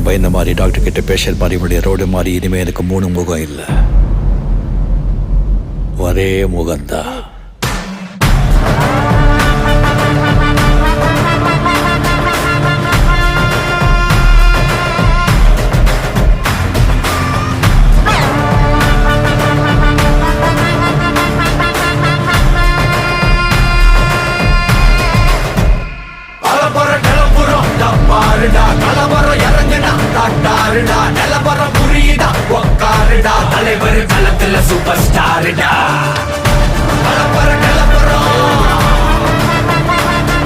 பயந்த மாதிரி, டாக்டர் கிட்ட பேஷண்ட் மாதிரி, இவனுடைய ரோடு மாதிரி இனிமே எனக்கு 3 முகம் இல்லை, ஒரே முகம்தான். கலவரம் இறங்குடா, காட்டாருடா, நிலவரம் புரியுதா, உக்காருடா, தலைவர் களத்துல சூப்பர் ஸ்டாருடா.